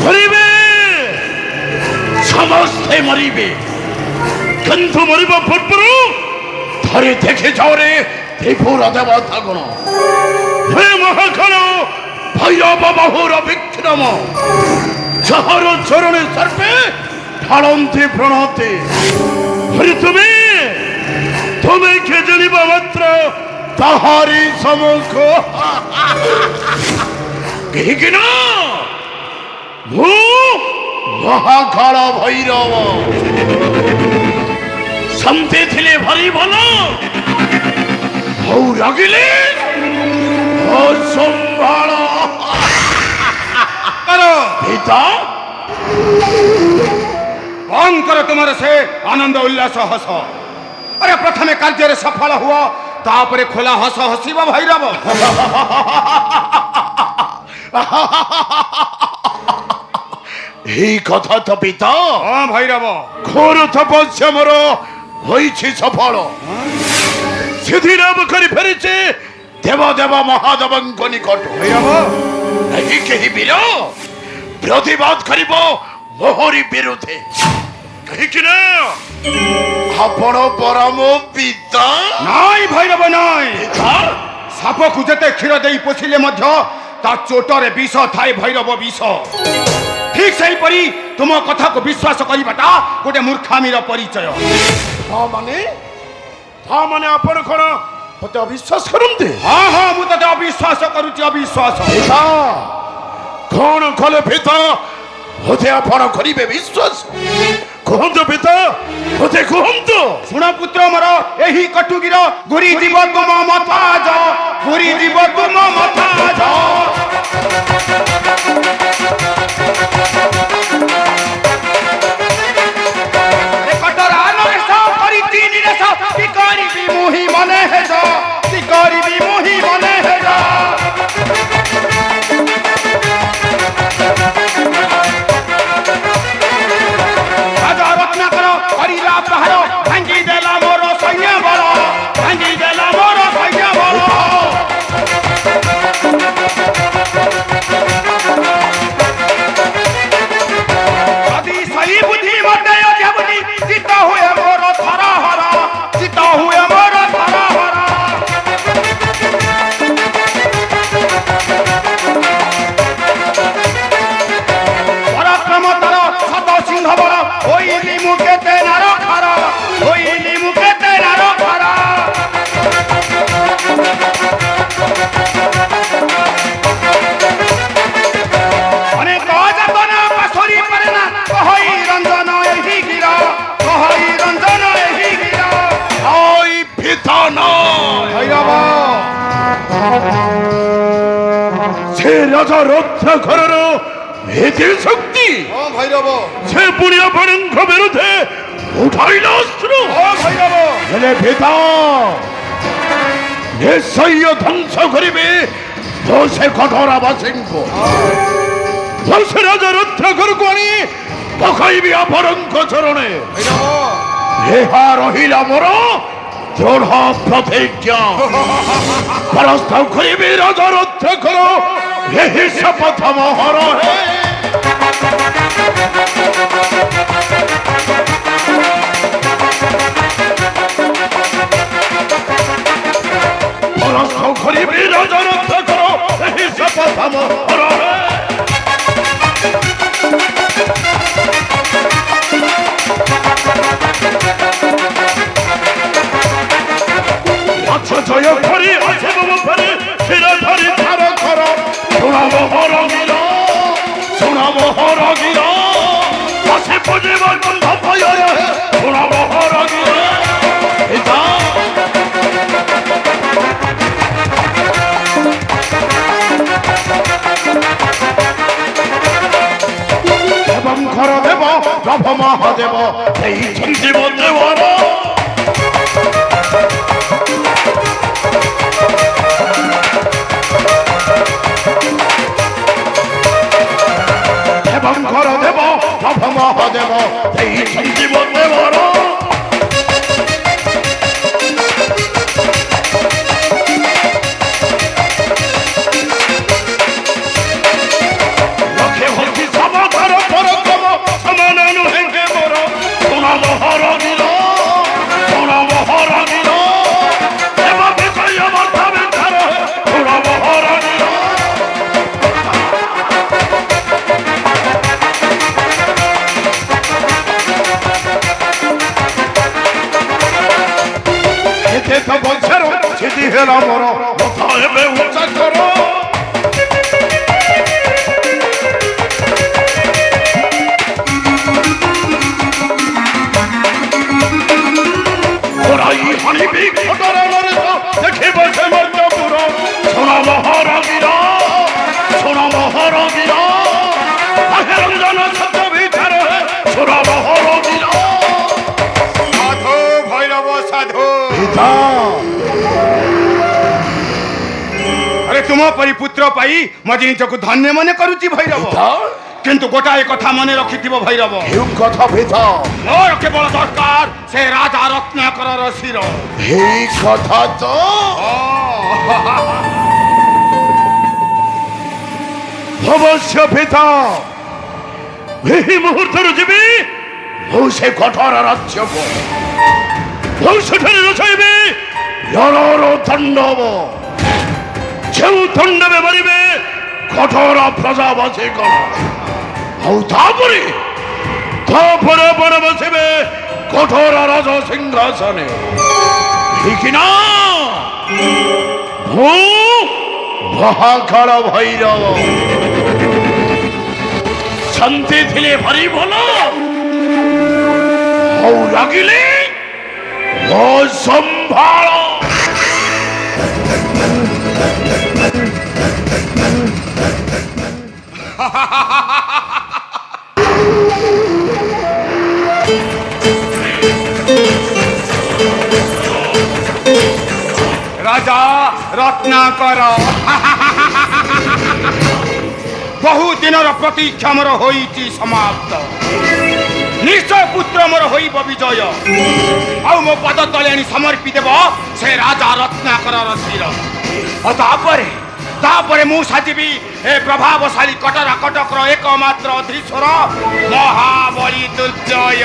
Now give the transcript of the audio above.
মরিবে, সমস্তে মরিবে, কিন্তু মরিব পূর্বরু ধরে দেখে যাও রে ত্রিপুর দেবতা গুণ। হে মহাকাল ভৈরব বাহুর বিক্রম, যাহার চরণে সর্পে ঢালন্তি প্রণতি। তুমি তুমি কে জানিব মাত্র তাহারি সমুখ কিনা মহাকাল ভৈরব। শান্তি ଥିଲେ ভারি ভাল, হউ রাগিলে সম্ভাଳ। পিতা কম কর তোমার সে আনন্দ উল্লাস হস। আরে প্রথমে কার্যের সফল হুয়া, তাপরে খোলা হস হসিব ভৈরব। এই কথা তো পিতা হ্যাঁ ভৈরব, ঘোর তপস্যা মোর হয়েছে সফল। সিদ্ধিলাভ করে ফেরেছে দেব দেব মহাদেবঙ্ক নিকট। ভৈরব এই কেহি বীর প্রতিবাদ করিব মোহরি বিরুদ্ধে, কাহিকি না আপন পরম পিতা। নাই ভৈরব নাই, পিতা সাপকু যেতে ক্ষীর দেই পোষিলে মধ্য তা চোটরে বিষ থাই ভৈরব বিষ। ঠিক সেইপরি তুম কথাକୁ বিশ্বাস କରିବାଟା ଗୋଟେ ମୂର୍ଖାମିର ପରିଚୟ। ତା ମାନେ ଆପଣ କଣ ମତେ ଅବିଶ୍ୱାସ କରନ୍ତି? ହଁ ହଁ, ମୁଁ ତତେ ଅବିଶ୍ୱାସ କରୁଛି, ଅବିଶ୍ୱାସ। ପିତା କଣ କଲେ ପିତା ମତେ ଆପଣ କରିବେ ବିଶ୍ୱାସ? କୁହନ୍ତୁ ପିତା, ମତେ କୁହନ୍ତୁ। ଶୁଣ ପୁତ୍ର ମୋର, ଏହି କଟୁଗିର ଘୁରି ଯିବ ତୁମ ମତାଜ, ଘୁରି ଯିବ ତୁମ ମତାଜ। କଟରା ନରେଶ କରିଛି ନିରେଶ, କି କରିବି ମୁହିଁ ମନେ ହେଜ, କି କରିବି ମୁହିଁ ମନେ ହେଜ। রাজা রত্নাকর করিলা প্রহার, ভাঙ্গি দেলা মোর সৈন্য বল, ভাঙ্গি দেলা মোর সৈন্য বল। যদি সই বুদ্ধি মতে অজবুদ্ধি, চিত হুয়ে মোর ধরা হরা, চিত হুয়ে মোর ধরা হরা। পরাক্রম তর শত সিংহ বল, হইলি মুখেতে নার খারা, হইলি মুখেতে নার খারা। অনেক যাতনা পাশরি পারে না, কহই রঞ্জন এহি গির, কহই রঞ্জন এহি গির। ওই পিতা নয়, ভৈরব সে রাজা রত্নাকরের ভীতি শক্তি। ও ভৈরব, সে পুরী আপনাঙ্ক বিরুদ্ধে উঠাইল অস্ত্র। ও ভৈরব, হেলে পিতা নিশ্চয় ধ্বংস করিবে সে কঠোরাবাসীঙ্ক। সে রাজা রত্নাকরকে আনি পকাইবি আপনাঙ্ক চরণে। ইহা রহিলা মোর দৃঢ় প্রতিজ্ঞা। পরাস্ত করিবি রাজা রত্নাকর, এই শপথ মোহর হে। পরাস্ত করিবি রাজা রত্নাকর, এই শপথ মোহর হে। আচ্ছা জয় করি আছে বাবু ফেরে ফিরে ধরি ধার কর। শোনাবো হর গির, শোনাবো হর গির, পাশে পুজিব বন্ধ ভয়। শোনাবো হর গির। পিতা এবং ঘর দেব প্রভ মহাদেব, এই সঞ্জীব দেবর। এবং ঘর দেব প্রভ মহাদেব, এই সঞ্জীব দেবর। ହେଲା ମୋର କଥା ଏବେ ଉଚ୍ଚା କର ওরাই হানিবি খোটরা নরেশ দেখিব সে মর্যপুর শোনা মহারাগীর শোনা মহারাগীর আহে রঞ্জন সত্য বিচার শোনা মহারাগীর সাধু ভৈরব সাধু পিতা আরে তুম পরি পুত্র পাই মজ নিজକୁ ধন্য মনে করুচি ভৈরব কিন্তু গোটাଏ কথা মনে রখিথিব ভৈরব কেউ কথা পিতা মোর কেবল দরকার সে রাজা রত্নাকরর শির এই কথা তো অবশ্য পিতা এই মুহূর্তରୁ ଯିବି ମୁଁ ସେ କଠୋର ରାଜ୍ୟକୁ ମୁଁ ସେଠାରେ ରଚାଇବି ୟରର ତାଣ୍ଡବ ଯେଉଁ ତାଣ୍ଡବେ ମାରିବେ କଠୋର ପ୍ରଜାବାସୀଗଣ ଆଉ ତାପରେ ଆପଣ ବସିବେ କଠୋର ରାଜ ସିଂହାସନେ ଠିକିନା ମୁଁ ମହାକାଳ ଭୈରବ ଶାନ୍ତି ଥିଲେ ଭାରି ଭଲ ଆଉ ଲାଗିଲେ ମୋ ସମ୍ଭାଳ রাজা রত্নাকর বহু দিনর প্রতীক্ষা মোর হইছি সমাপ্ত নিশ্চয় পুত্র মোর হইব বিজয় আউ মো পদ তলে আনি সমর্পি দেব সে রাজা রত্নাকরর শির ও তাপরে মু সাজিবি এ প্রভাবশালী কটরা কটকর একমাত্র অধীশ্বর মহাবলী দুর্জয়